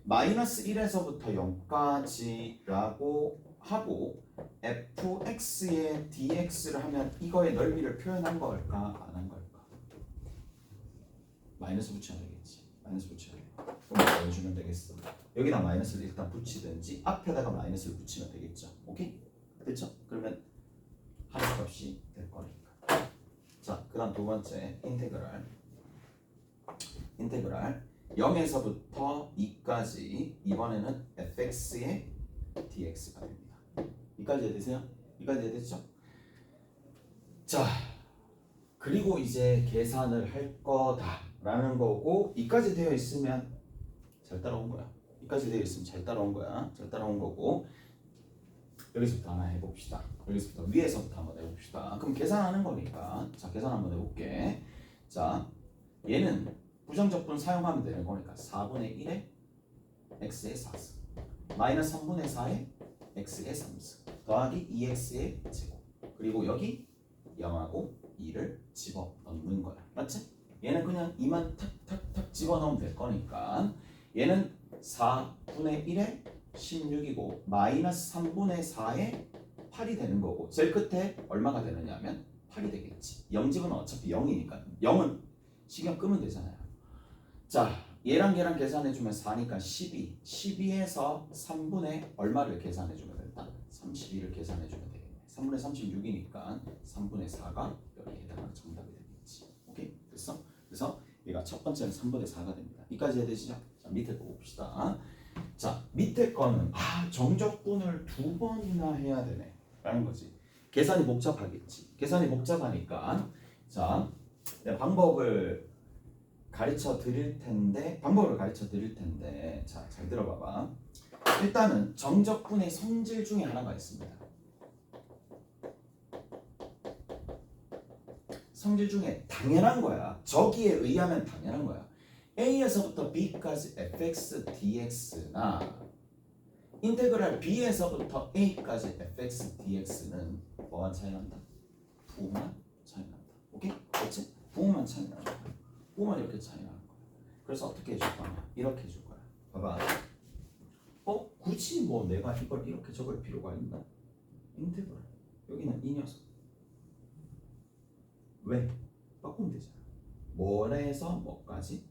마이너스 1에서부터 0까지라고 하고 fx의 dx를 하면 이거의 넓이를 표현한 걸까? 안 한 걸까? 마이너스 붙여야 되겠지. 마이너스 붙여야 돼. 그럼 뭐 해주면 되겠어? 여기다 마이너스를 일단 붙이든지 앞에다가 마이너스를 붙이면 되겠죠. 오케이? 됐죠? 그러면 함수값이 될 거니까. 자, 그 다음 두 번째 인테그랄 0에서부터 2까지 이번에는 fx의 dx가 됩니다. 이까지 이해되세요? 이까지 이해됐죠? 자, 그리고 이제 계산을 할 거다라는 거고 이까지 되어 있으면 잘 따라온 거야. 이까지 되어 있으면 잘 따라온 거야. 잘 따라온 거고 여기서부터 하나 해봅시다. 여기서부터 위에서부터 한번 해봅시다. 그럼 계산하는 거니까 자 계산 한번 해볼게. 자 얘는 부정적분 사용하면 되는 거니까 4분의 1에 x의 4승 마이너스 3분의 4에 x의 3승 더하기 2x의 제곱 그리고 여기 0하고 2를 집어넣는 거야. 맞지? 얘는 그냥 2만 탁탁탁 집어넣으면 될 거니까 얘는 4분의 1에 16이고 마이너스 3분의 4에 8이 되는 거고 제일 끝에 얼마가 되느냐 하면 8이 되겠지. 0집은 어차피 0이니까 0은 식용 끄면 되잖아요. 자, 얘랑 걔랑 계산해주면 4니까 12. 12에서 3분의 얼마를 계산해주면 된다? 32를 계산해주면 되겠네. 3분의 36이니까 3분의 4가 여기에 해당하는 정답이 되겠지. 오케이? 됐어? 그래서 얘가 첫 번째는 3분의 4가 됩니다. 이까지 해야 되시죠? 자, 밑에 거 봅시다. 자, 밑에 거는 정적분을 2번이나 해야 되네 라는 거지. 계산이 복잡하겠지. 계산이 복잡하니까 자, 방법을 가르쳐 드릴 텐데 자, 잘 들어봐봐. 일단은 정적분의 성질 중에 하나가 있습니다. 성질 중에 당연한 거야. 저기에 의하면 당연한 거야. A에서부터 B까지 fx dx나 인테그랄 B에서부터 A까지 fx dx는 뭐만 차이 난다? 부호만 차이 난다. 오케이? 그렇지? 부호만 차이 나는 거야. 부호만 이렇게 차이 나는 거야. 그래서 어떻게 해줄 거냐? 이렇게 해줄 거야. 봐봐. 굳이 뭐 내가 이걸 이렇게 적을 필요가 있나? 인테그랄. 여기는 이 녀석. 왜? 바꾸면 되잖아. 뭐에서 뭐까지?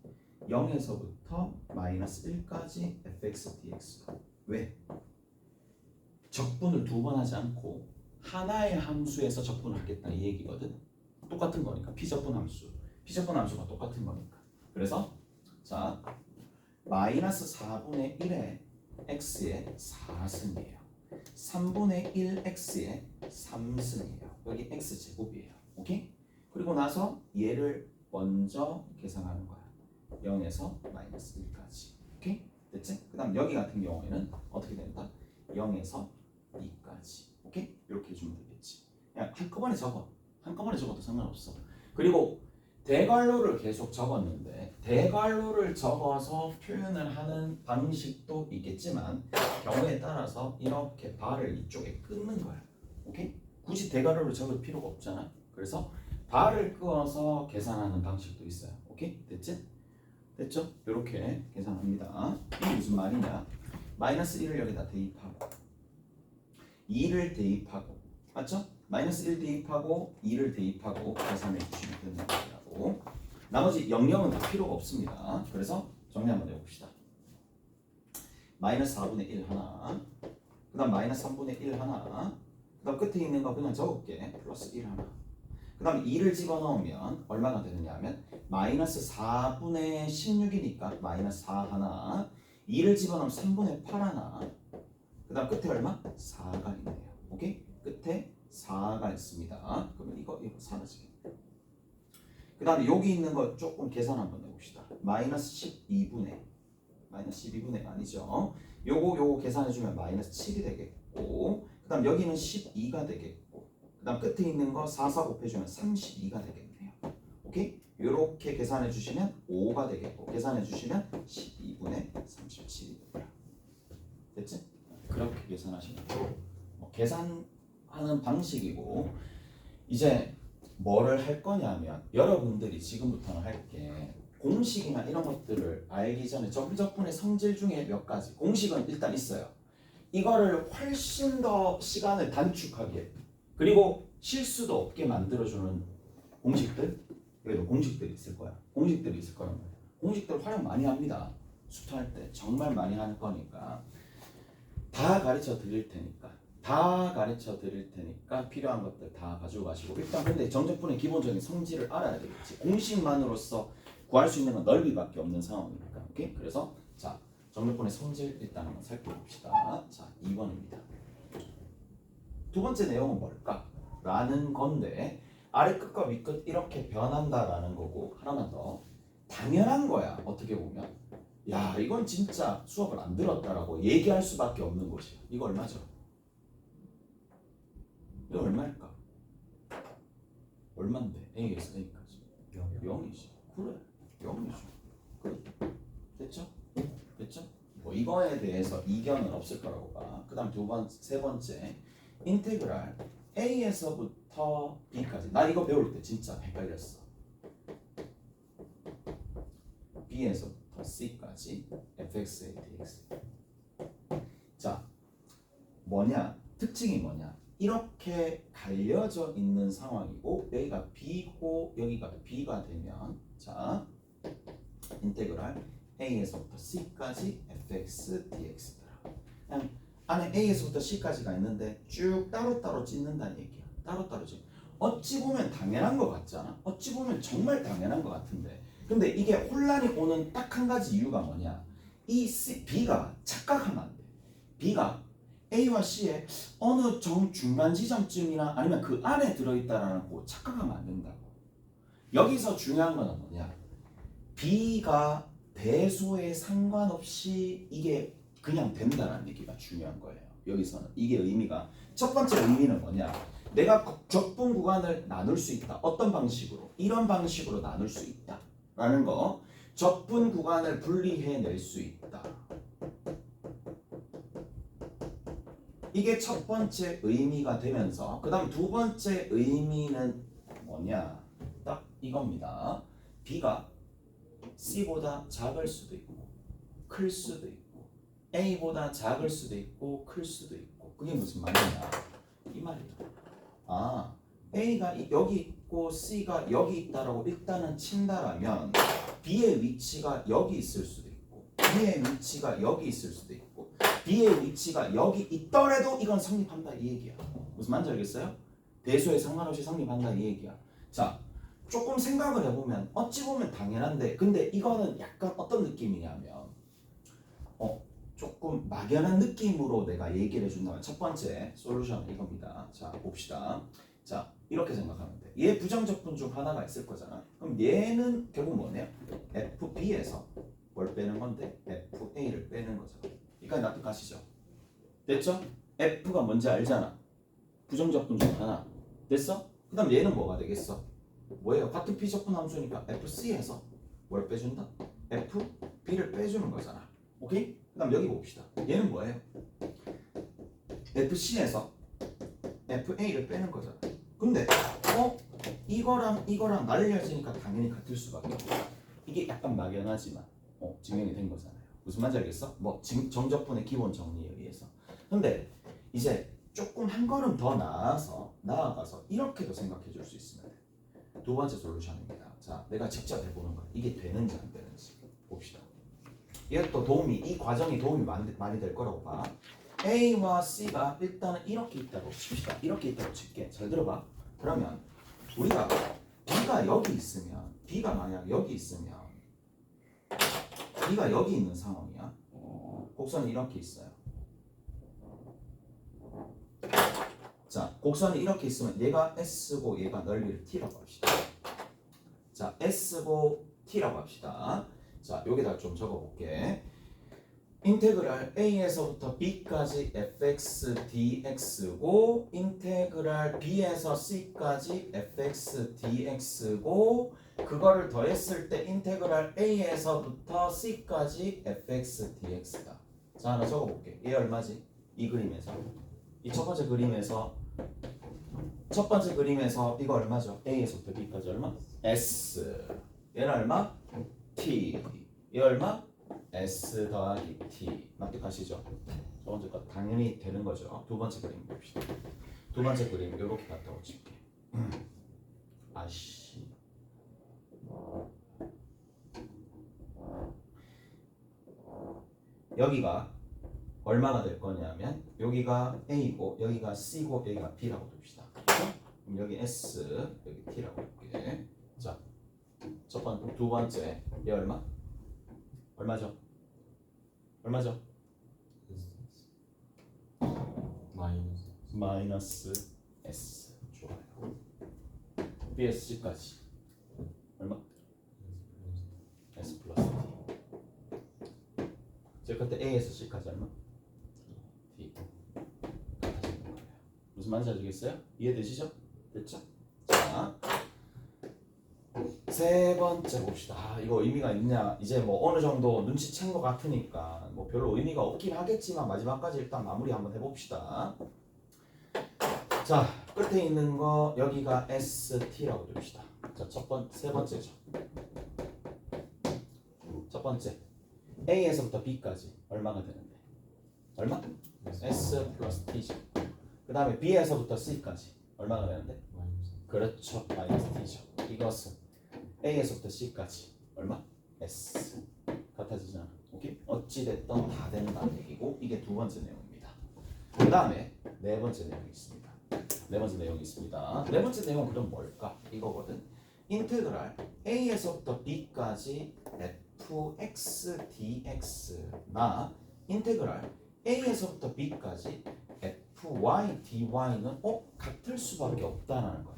0에서부터 마이너스 1까지 fx dx. 왜? 적분을 2번 하지 않고 하나의 함수에서 적분을 하겠다 이 얘기거든. 똑같은 거니까 피적분 함수가 똑같은 거니까. 그래서 자 마이너스 4분의 1의 x의 4승이에요. 3분의 1 x의 3승이에요. 여기 x제곱이에요. 오케이? 그리고 나서 얘를 먼저 계산하는 거야. 0에서 마이너스 1까지. 오케이? 됐지? 그 다음 여기 같은 경우에는 어떻게 된다? 0에서 2까지. 오케이? 이렇게 해주면 되겠지. 그냥 한꺼번에 적어. 한꺼번에 적어도 상관없어. 그리고 대괄호를 계속 적었는데 대괄호를 적어서 표현을 하는 방식도 있겠지만 경우에 따라서 이렇게 발을 이쪽에 끊는 거야. 오케이? 굳이 대괄호를 적을 필요가 없잖아. 그래서 발을 끄어서 계산하는 방식도 있어요. 오케이? 됐지? 됐죠? 이렇게 계산합니다. 이게 무슨 말이냐? 마이너스 1을 여기다 대입하고 2를 대입하고 맞죠? 마이너스 1 대입하고 2를 대입하고 계산해 주시면 되는 거라고. 나머지 영역은 다 필요가 없습니다. 그래서 정리 한번 해봅시다. 마이너스 4분의 1 하나, 그 다음 마이너스 3분의 1 하나, 그 다음 끝에 있는 거 그냥 적을게. 플러스 1 하나. 그 다음에 2를 집어넣으면 얼마가 되느냐 하면 마이너스 4분의 16이니까 마이너스 4 하나, 2를 집어넣으면 3분의 8 하나, 그 다음 끝에 얼마? 4가 있네요. 오케이? 끝에 4가 있습니다. 그러면 이거 사라지겠네요. 그 다음에 여기 있는 거 조금 계산 한번 해봅시다. 마이너스 12분의 아니죠. 요거 계산해주면 마이너스 7이 되겠고, 그 다음 여기는 12가 되겠고, 그 다음 끝에 있는 거 4, 4 곱해주면 32가 되겠네요. 오케이? 요렇게 계산해 주시면 5가 되겠고, 계산해 주시면 12분의 37이 됩니다. 됐지? 그렇게 계산하시면 돼요. 계산하는 방식이고, 이제 뭐를 할 거냐면 여러분들이 지금부터는 할게 공식이나 이런 것들을 알기 전에 정적분의 성질 중에 몇 가지 공식은 일단 있어요. 이거를 훨씬 더 시간을 단축하게 그리고 실수도 없게 만들어주는 공식들, 그래도 공식들이 있을 거야. 공식들이 있을 거란 말이야. 공식들 활용 많이 합니다. 수투할 때 정말 많이 하는 거니까 다 가르쳐 드릴 테니까 필요한 것들 다 가지고 가시고, 일단 근데 정적분의 기본적인 성질을 알아야 되겠지. 공식만으로서 구할 수 있는 건 넓이밖에 없는 상황이니까. 오케이? 그래서 자 정적분의 성질 일단 한번 살펴봅시다. 자 2번입니다. 두 번째 내용은 뭘까? 라는 건데 아래 끝과 위 끝 이렇게 변한다라는 거고, 하나만 더 당연한 거야. 어떻게 보면 야 이건 진짜 수업을 안 들었다라고 얘기할 수밖에 없는 곳이야. 이거 얼마죠? 이거 얼마일까? 얼만데? A에서 A까지 0이지. 그래 0이지. 그래. 됐죠? 됐죠? 뭐 이거에 대해서 이견은 없을 거라고 봐. 그 다음 세 번째 인테그랄 A에서부터 B까지. 나 이거 배울 때 진짜 헷갈렸어. B에서부터 C까지 fx의 dx. 자 뭐냐? 특징이 뭐냐? 이렇게 갈려져 있는 상황이고 여기가 B고 여기가 B가 되면 자 인테그랄 A에서부터 C까지 fx dx더라. 그냥 안에 A에서부터 C까지가 있는데 쭉 따로따로 찢는다는 얘기야. 따로따로 찢. 어찌 보면 당연한 것 같잖아. 어찌 보면 정말 당연한 것 같은데 근데 이게 혼란이 오는 딱 한 가지 이유가 뭐냐 이 C, B가 착각하면 안 돼. B가 A와 C의 어느 중간 지점쯤이나 아니면 그 안에 들어있다라는 거 착각하면 안 된다고. 여기서 중요한 거는 뭐냐 B가 대소에 상관없이 이게 그냥 된다는 얘기가 중요한 거예요. 여기서는 이게 의미가 첫 번째 의미는 뭐냐 내가 적분 구간을 나눌 수 있다. 어떤 방식으로? 이런 방식으로 나눌 수 있다 라는 거. 적분 구간을 분리해낼 수 있다. 이게 첫 번째 의미가 되면서 그 다음 두 번째 의미는 뭐냐 딱 이겁니다. B가 C보다 작을 수도 있고 클 수도 있고 A보다 작을 수도 있고 클 수도 있고 그게 무슨 말이냐 이 말이야. 아 A가 여기 있고 C가 여기 있다라고 일단은 친다라면 B의 위치가 여기 있을 수도 있고 B의 위치가 여기 있을 수도 있고 B의 위치가 여기 있더라도 이건 성립한다 이 얘기야. 무슨 말인지 알겠어요? 대소에 상관없이 성립한다 이 얘기야. 자 조금 생각을 해보면 어찌 보면 당연한데 근데 이거는 약간 어떤 느낌이냐면 조금 막연한 느낌으로 내가 얘기를 해준다면 첫 번째 솔루션은 이겁니다. 자 봅시다. 자 이렇게 생각하면 돼. 얘 부정적분 중 하나가 있을 거잖아. 그럼 얘는 결국 뭐냐 FB에서 뭘 빼는 건데 FA를 빼는 거잖아. 여기까지 납득하시죠? 됐죠? F가 뭔지 알잖아. 부정적분 중 하나. 됐어? 그 다음 얘는 뭐가 되겠어? 뭐예요? 같은 P적분 함수니까 FC에서 뭘 빼준다? FB를 빼주는 거잖아. 오케이? 그 다음 여기 봅시다. 얘는 뭐예요? FC에서 FA를 빼는 거잖아. 근데 이거랑 날려지니까 당연히 같을 수밖에 없어. 이게 약간 막연하지만 증명이 된 거잖아요. 무슨 말인지 알겠어? 뭐 정적분의 기본 정리에 의해서. 근데 이제 조금 한 걸음 더 나아가서 이렇게도 생각해 줄 수 있으면 돼. 두 번째 솔루션입니다. 자, 내가 직접 해보는 거야. 이게 되는지 안 되는지 봅시다. 이것도 이 과정이 도움이 많이 될 거라고 봐. A와 C가 일단은 이렇게 있다고 칩시다. 이렇게 있다고 칠게. 잘 들어봐. 그러면 우리가 B가 여기 있으면 B가 만약 여기 있으면 B가 여기 있는 상황이야. 곡선이 이렇게 있어요. 자, 곡선이 이렇게 있으면 얘가 S고 얘가 넓이를 T라고 합시다. 자, S고 T라고 합시다. 자, 여기다 좀 적어볼게. 인테그랄 A에서부터 B까지 fx dx고 인테그랄 B에서 C까지 fx dx고 그거를 더했을 때 인테그랄 A에서부터 C까지 fx dx다. 자, 하나 적어볼게. 얘 얼마지? 이 그림에서 이 첫 번째 그림에서 이거 얼마죠? A에서부터 B까지 얼마? S. 얘는 얼마? T. 얘 얼마? S 더하기 T. 납득하시죠? 첫 번째 거 당연히 되는 거죠. 두 번째 그림 봅시다. 두 번째 그림 이렇게 갖다가 칠게. 아씨. 여기가 얼마가 될 거냐면 여기가 A고 여기가 C고 여기가 B라고 둡시다. 그럼 여기 S 여기 T라고 할게. 자, 두 번째 얘 얼마죠? 마이너스 S. 좋아요. BSC까지 얼마? S 플러스 T. 제가 그때 A에서 C까지 얼마? T. 같아지는 거예요. 무슨 말인지 아시겠어요? 이해되시죠? 됐죠? 자, 세 번째 봅시다. 이거 의미가 있냐? 이제 뭐 어느 정도 눈치챈 것 같으니까 뭐 별로 의미가 없긴 하겠지만 마지막까지 일단 마무리 한번 해봅시다. 자, 끝에 있는 거 여기가 ST라고 둡시다. 자, 세 번째죠. 첫 번째 A에서부터 B까지 얼마가 되는데? 얼마? S 플러스 T죠. 그 다음에 B에서부터 C까지 얼마가 되는데? 마이너스. 그렇죠. 마이너스 T죠. 이것은 A에서부터 C까지 얼마? S. 같아지잖아. 오케이? 어찌됐든 다 된다는 얘기고 이게 두 번째 내용입니다. 그 다음에 네 번째 내용이 있습니다. 네 번째 내용이 있습니다. 네 번째 내용은 그럼 뭘까? 이거거든. 인테그랄 A에서부터 B까지 fx dx나 인테그랄 A에서부터 B까지 fy dy는 같을 수밖에 없다는 거야.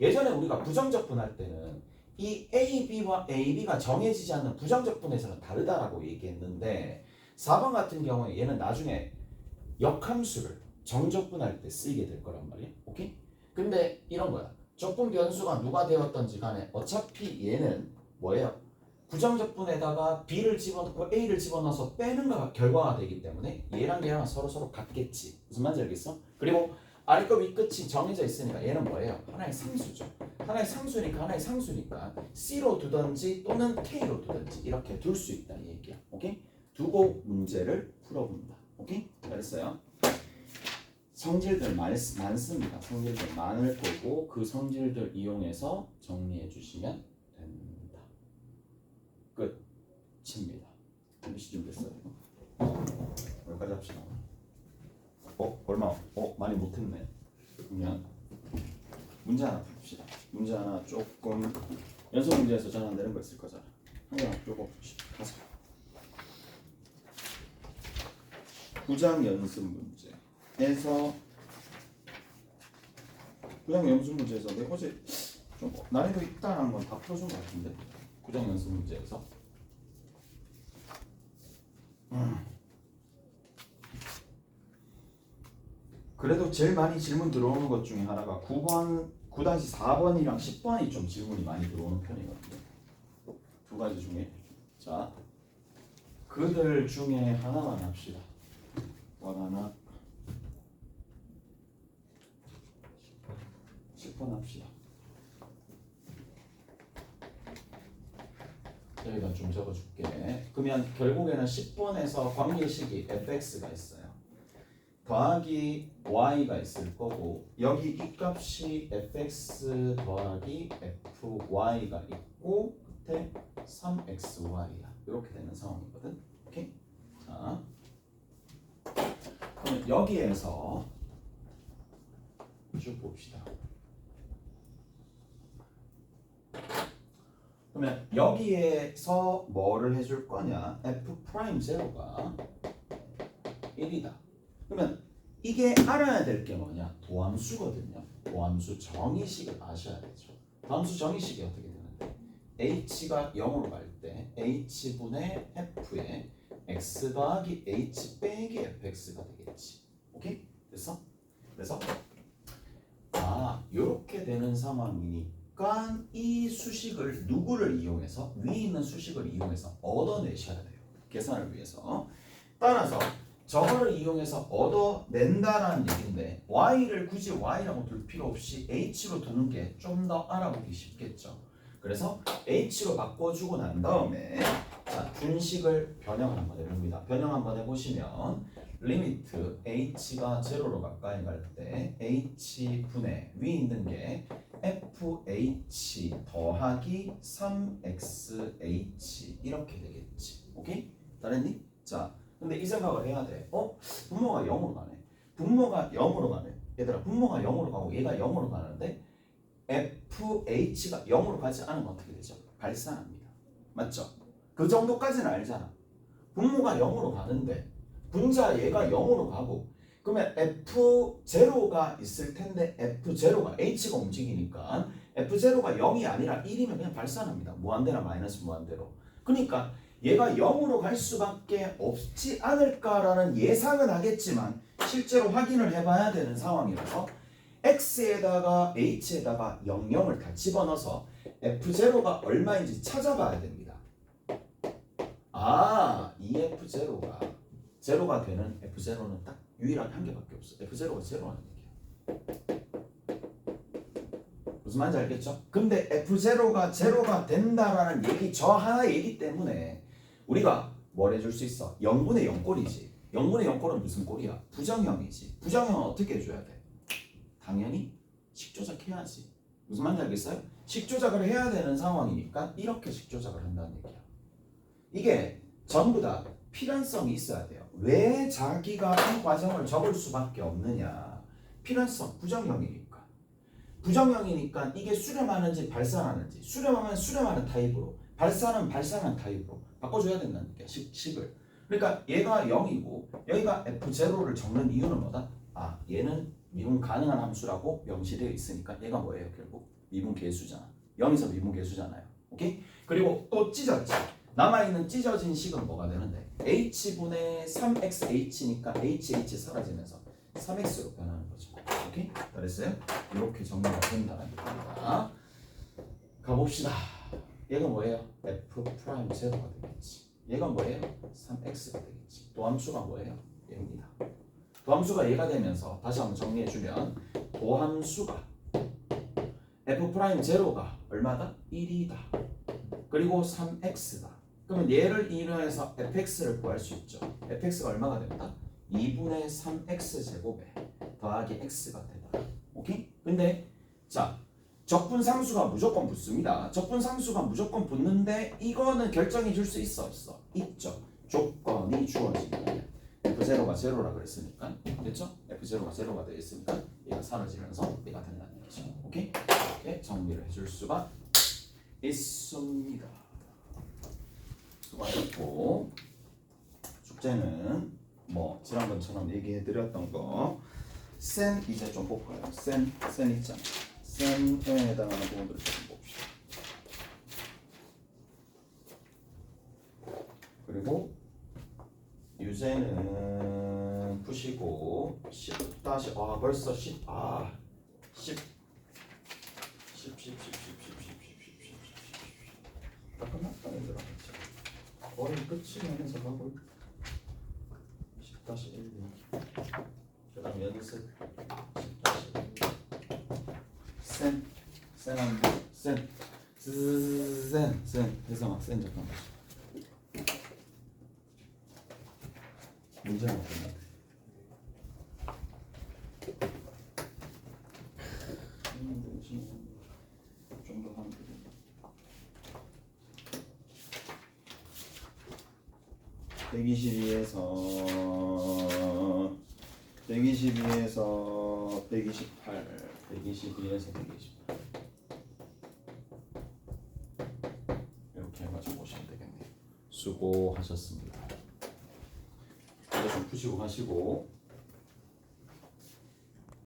예전에 우리가 부정적분할 때는 이 AB와 AB가 정해지지 않는 부정적분에서는 다르다라고 얘기했는데 4번 같은 경우에 얘는 나중에 역함수를 정적분할 때 쓰이게 될 거란 말이야. 오케이? 근데 이런 거야. 적분 변수가 누가 되었던지 간에 어차피 얘는 뭐예요? 부정적분에다가 B를 집어넣고 A를 집어넣어서 빼는 거 결과가 되기 때문에 얘랑 얘랑 서로 같겠지. 무슨 말인지 알겠어? 그리고 아래 거 위 끝이 정해져 있으니까 얘는 뭐예요? 하나의 상수죠. 하나의 상수니까 C로 두든지 또는 K로 두든지 이렇게 둘 수 있다 이 얘기야. 오케이? 두고 문제를 풀어본다. 오케이? 잘했어요. 성질들 많습니다. 성질들 많을 거고 그 성질들 이용해서 정리해 주시면 됩니다. 끝입니다. MBC 준비했어요. 여기까지 합시다. 얼마? 많이 못했네. 그러면 문제 하나 풉시다. 문제 하나 조금 연속 문제에서 전 안 되는 거 있을 거잖아. 하나 조금 가자. 9장 연습 문제에서 9장 연습 문제에서 내가 어제 좀 난이도 있다는 건 다 풀어준 것 같은데 9장 연습 문제에서 그래도 제일 많이 질문 들어오는 것 중에 하나가 9-4번이랑 10번이 좀 질문이 많이 들어오는 편이거든요. 두 가지 중에 자 그들 중에 하나만 합시다. 하나 10번 합시다. 여기다 좀 적어줄게. 그러면 결국에는 10번에서 관계식이 fx가 있어요. 더하기 y가 있을 거고 여기 이 값이 fx 더하기 fy가 있고 끝에 3xy야. 이렇게 되는 상황이거든. 오케이? 자, 그러면 여기에서 쭉 봅시다. 그러면 여기에서 뭐를 해줄 거냐? f'0가 1이다. 그러면 이게 알아야 될 게 뭐냐? 도함수거든요. 도함수 정의식을 아셔야 되죠. 도함수 정의식이 어떻게 되는데? h가 0으로 갈 때 h분의 f에 x 더하기 h 빼기 fx가 되겠지. 오케이? 됐어? 그래서 요렇게 되는 상황이니까 이 수식을 누구를 이용해서 위에 있는 수식을 이용해서 얻어내셔야 돼요. 계산을 위해서. 따라서 저거를 이용해서 얻어낸다라는 얘기인데 y를 굳이 y라고 둘 필요 없이 h로 두는 게 좀 더 알아보기 쉽겠죠. 그래서 h로 바꿔주고 난 다음에 자, 준식을 변형을 한번 해봅니다. 변형 한번 해보시면 리미트 h가 0로 가까이 갈 때 h분의 위에 있는 게 fh 더하기 3xh 이렇게 되겠지. 오케이? 잘했니? 자, 근데 이 생각을 해야 돼. 분모가 0으로 가네. 분모가 0으로 가네. 얘들아, 분모가 0으로 가고 얘가 0으로 가는데 fh가 0으로 가지 않으면 어떻게 되죠? 발산합니다. 맞죠? 그 정도까지는 알잖아. 분모가 0으로 가는데 분자 얘가 0으로 가고 그러면 f0가 있을 텐데 f0가 h가 움직이니까 f0가 0이 아니라 1이면 그냥 발산합니다. 무한대나 마이너스 무한대로. 그러니까 얘가 0으로 갈 수밖에 없지 않을까라는 예상은 하겠지만 실제로 확인을 해봐야 되는 상황이라서 x에다가 h에다가 00을 다 집어넣어서 f0가 얼마인지 찾아봐야 됩니다. 이 f0가 0가 되는 f0는 딱 유일하게 한 개밖에 없어. f0가 0라는 얘기야. 무슨 말인지 알겠죠? 근데 f0가 0가 된다라는 얘기 저 하나 얘기 때문에 우리가 뭘 해줄 수 있어? 0분의 0꼴이지. 0분의 0꼴은 무슨 꼴이야? 부정형이지. 부정형은 어떻게 해줘야 돼? 당연히 식조작해야지. 무슨 말인지 알겠어요? 식조작을 해야 되는 상황이니까 이렇게 식조작을 한다는 얘기야. 이게 전부 다 필연성이 있어야 돼요. 왜 자기가 이 과정을 적을 수밖에 없느냐? 필연성, 부정형이니까. 부정형이니까 이게 수렴하는지 발산하는지, 수렴하면 수렴하는 타입으로, 발산은 발산하는 타입으로 바꿔줘야 된다는 얘기야. 식을. 그러니까 얘가 0이고 여기가 F0를 적는 이유는 뭐다? 아, 얘는 미분 가능한 함수라고 명시되어 있으니까 얘가 뭐예요? 결국 미분 계수잖아. 0에서 미분 계수잖아요. 오케이? 그리고 또 찢었지. 남아있는 찢어진 식은 뭐가 되는데? h분의 3xh니까 hh 사라지면서 3x로 변하는 거죠. 오케이? 잘했어요? 이렇게 정리가 된다는 얘기입니다. 가봅시다. 얘가 뭐예요? f'0가 되겠지. 얘가 뭐예요? 3x가 되겠지. 도함수가 뭐예요? 얘입니다. 도함수가 얘가 되면서 다시 한번 정리해주면 도함수가 f'0가 얼마다? 1이다. 그리고 3x다. 그러면 얘를 이용해서 fx를 구할 수 있죠. fx가 얼마가 된다? 2분의 3x 제곱에 더하기 x가 되다. 오케이? 근데 자, 적분상수가 무조건 붙습니다. 적분상수가 무조건 붙는데 이거는 결정해 줄 수 있어 없어? 있죠. 조건이 주어지면 f0가 0라 그랬으니까 됐죠? f0가 0가 되어 있으니까 얘가 사라지면서 얘가 된다는 얘기죠. 오케이? 이렇게 정리를 해줄 수가 있습니다. 수고하셨고 숙제는 뭐 지난번처럼 얘기해드렸던 거 센 이제 좀 볼까요? 센 있잖아. 센에 해당하는 부분들을 좀 봅시다. 그리고 유제는 푸시고 10 다시 벌써 10 다 끝났다 얘들아. 거의 끝이면서 하고 10-1 그 다음 연습 10-1 센 해성학 센 잠깐만 문제는 어땠나? 좀더 하면 되겠다. 122에서 128 이렇게 해가지고 오시면 되겠네요. 수고하셨습니다. 이제 좀 푸시고 가시고